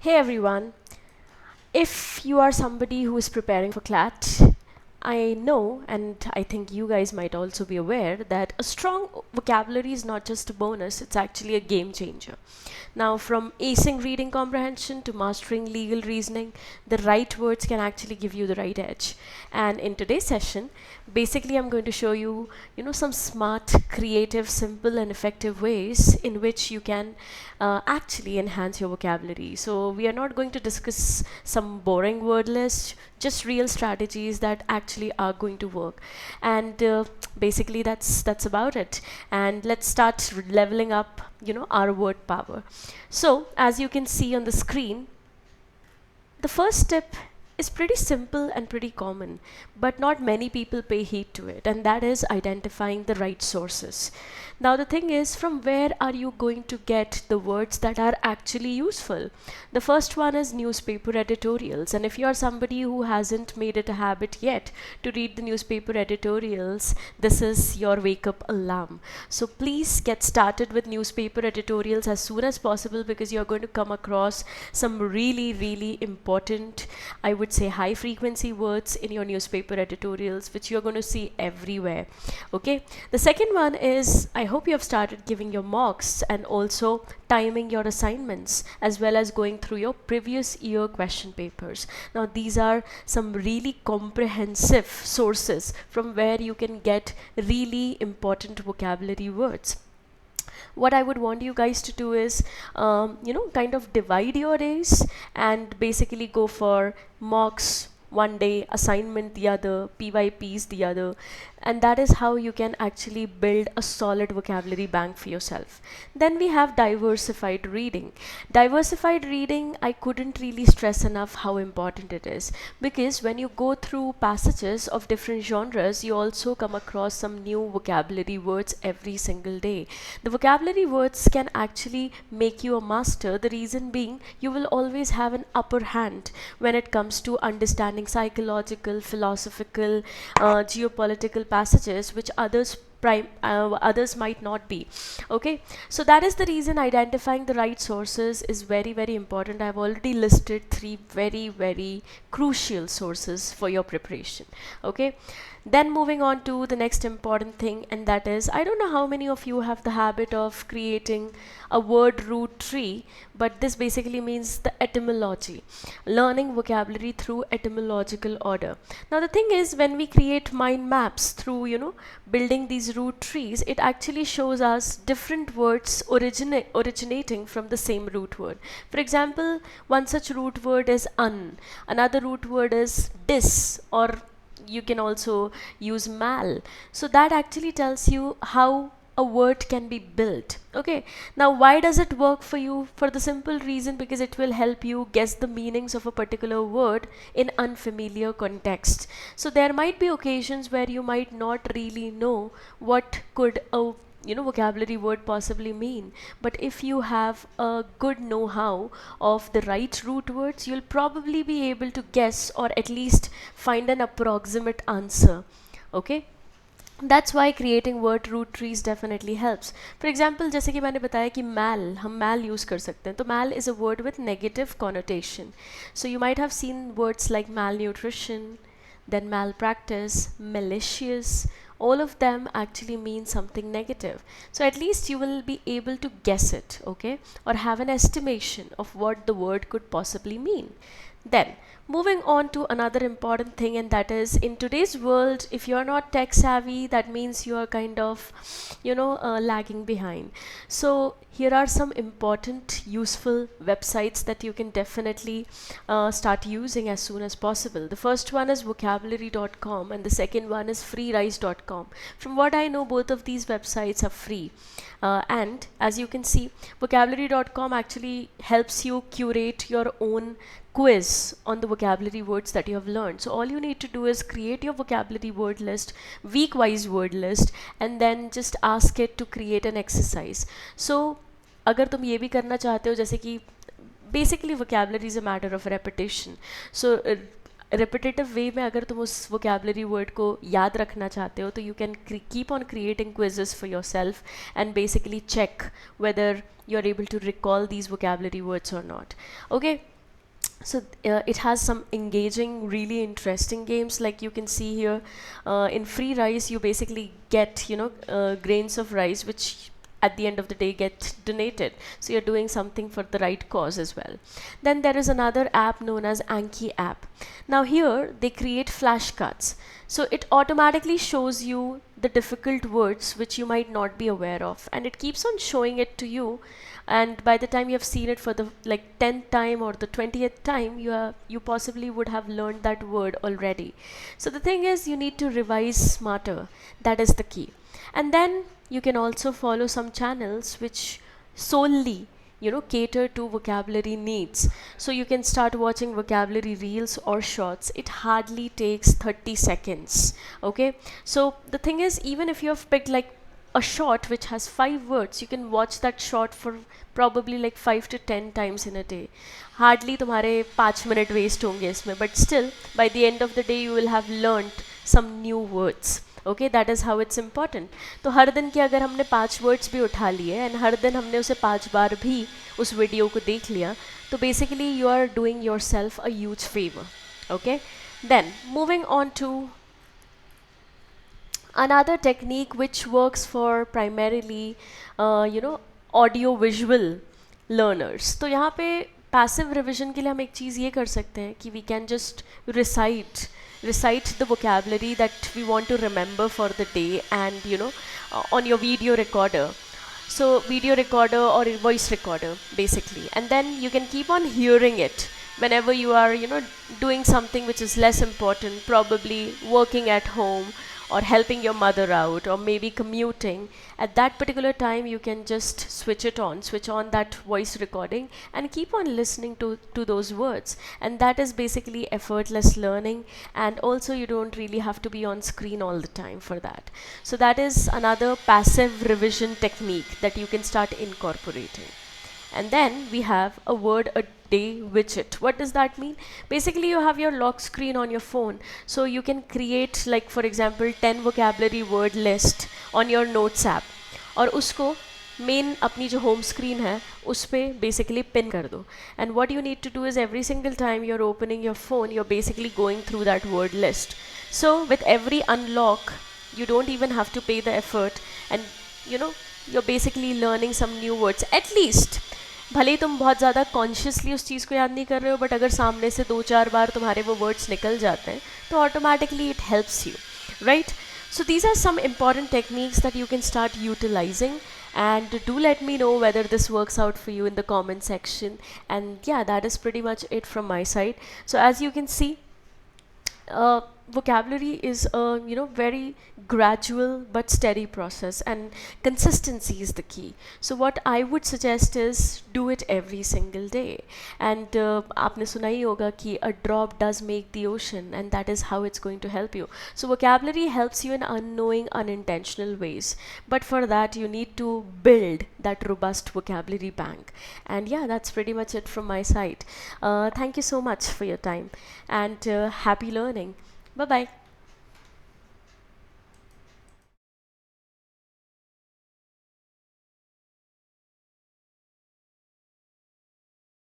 Hey everyone, if you are somebody who is preparing for CLAT, I know and I think you guys might also be aware that a strong vocabulary is not just a bonus, it's actually a game changer. Now, from acing reading comprehension to mastering legal reasoning, the right words can actually give you the right edge. And in today's session, basically I'm going to show you, some smart, creative, simple and effective ways in which you can actually enhance your vocabulary. So we are not going to discuss some boring word list, just real strategies that actually are going to work. And basically that's about it. And let's start leveling up, our word power. So as you can see on the screen, the first step is pretty simple and pretty common, but not many people pay heed to it, and that is identifying the right sources. Now, the thing is, from where are you going to get the words that are actually useful? The first one is newspaper editorials, and if you are somebody who hasn't made it a habit yet to read the newspaper editorials, this is your wake up alarm. So please get started with newspaper editorials as soon as possible, because you're going to come across some really important, I would say, high frequency words in your newspaper editorials which you're going to see everywhere. Okay, the second one is, I hope you have started giving your mocks and also timing your assignments, as well as going through your previous year question papers. Now, these are some really comprehensive sources from where you can get really important vocabulary words. What I would want you guys to do is, kind of divide your days and basically go for mocks one day, assignment the other, PYPs the other, and that is how you can actually build a solid vocabulary bank for yourself. Then we have diversified reading. Diversified reading, I couldn't really stress enough how important it is, because when you go through passages of different genres, you also come across some new vocabulary words every single day. The vocabulary words can actually make you a master, the reason being you will always have an upper hand when it comes to understanding psychological, philosophical, geopolitical passages which others might not be. Okay, so that is the reason identifying the right sources is very important. I've already listed three very crucial sources for your preparation. Okay, then moving on to the next important thing, and that is, I don't know how many of you have the habit of creating a word root tree, but this basically means the etymology, learning vocabulary through etymological order. Now, the thing is, when we create mind maps through building these root trees, it actually shows us different words originating from the same root word. For example, one such root word is another root word is dis, or you can also use mal. So that actually tells you how a word can be built. Okay, now why does it work for you? For the simple reason, because it will help you guess the meanings of a particular word in unfamiliar context. So there might be occasions where you might not really know what could a vocabulary word possibly mean, but if you have a good know-how of the right root words, you'll probably be able to guess or at least find an approximate answer. Okay, that's why creating word root trees definitely helps. For example, जैसे कि मैंने बताया कि mal, हम mal use कर सकते हैं, तो mal is a word with negative connotation. So you might have seen words like malnutrition, then malpractice, malicious. All of them actually mean something negative. So at least you will be able to guess it, okay, or have an estimation of what the word could possibly mean. Then moving on to another important thing, and that is, in today's world, if you're not tech savvy, that means you are kind of lagging behind. So here are some important useful websites that you can definitely start using as soon as possible. The first one is vocabulary.com and the second one is freerise.com. From what I know, both of these websites are free. And as you can see, vocabulary.com actually helps you curate your own quiz on the vocabulary words that you have learned. So all you need to do is create your vocabulary word list, week wise word list, and then just ask it to create an exercise. So अगर तुम ये भी करना चाहते हो, जैसे कि basically vocabulary is a matter of repetition. So repetitive way में अगर तुम उस vocabulary word को याद रखना चाहते हो, तो you can keep on creating quizzes for yourself and basically check whether you're able to recall these vocabulary words or not. Okay, So it has some engaging, really interesting games. Like you can see here, in free rice you basically get, you know, grains of rice which at the end of the day get donated, so you're doing something for the right cause as well. Then there is another app known as Anki app. Now here they create flashcards, so it automatically shows you the difficult words which you might not be aware of, and it keeps on showing it to you, and by the time you have seen it for the like 10th time or the 20th time, you possibly would have learned that word already. So the thing is, you need to revise smarter. That is the key. And then you can also follow some channels which solely, you know, cater to vocabulary needs. So you can start watching vocabulary reels or shorts. It hardly takes 30 seconds. Okay, so the thing is, even if you have picked like a short which has 5 words, you can watch that short for probably like 5 to 10 times in a day. Hardly तुम्हारे 5 minute waste होंगे इसमें, but still by the end of the day you will have learnt some new words. Okay, that is how it's important. तो हर दिन के अगर हमने 5 words भी उठा लिए and हर दिन हमने उसे 5 बार भी उस वीडियो को देख लिया, तो basically you are doing yourself a huge favor. Okay, then moving on to another technique which works for primarily you know, audio visual learners. तो यहाँ पे passive revision के लिए हम एक चीज़ ये कर सकते हैं कि we can just recite the vocabulary that we want to remember for the day, and you know, on your video recorder. So video recorder or a voice recorder basically, and then you can keep on hearing it whenever you are, you know, doing something which is less important, probably working at home or helping your mother out or maybe commuting. At that particular time you can just switch on that voice recording and keep on listening to those words, and that is basically effortless learning, and also you don't really have to be on screen all the time for that. So that is another passive revision technique that you can start incorporating. And then we have a word a day widget. What does that mean? Basically you have your lock screen on your phone, so you can create, like for example, 10 vocabulary word list on your notes app, और उसको main अपनी जो home screen है उस पे basically pin कर दो. And what you need to do is every single time you're opening your phone, you're basically going through that word list. So with every unlock you don't even have to pay the effort, and you know, you're basically learning some new words. At least भले ही तुम बहुत ज़्यादा consciously उस चीज़ को याद नहीं कर रहे हो, बट अगर सामने से 2-4 बार तुम्हारे वो वर्ड्स निकल जाते हैं तो automatically it helps you, right? So these are some important techniques that you can start utilizing, and do let me know whether this works out for you in the comment section. And yeah, that is pretty much it from my side. So as you can see, vocabulary is a, you know, very gradual but steady process, and consistency is the key. So what I would suggest is do it every single day. And आपने सुना ही होगा कि a drop does make the ocean, and that is how it's going to help you. So vocabulary helps you in unknowing, unintentional ways, but for that you need to build that robust vocabulary bank. And yeah, that's pretty much it from my side. Thank you so much for your time, and happy learning. Bye bye.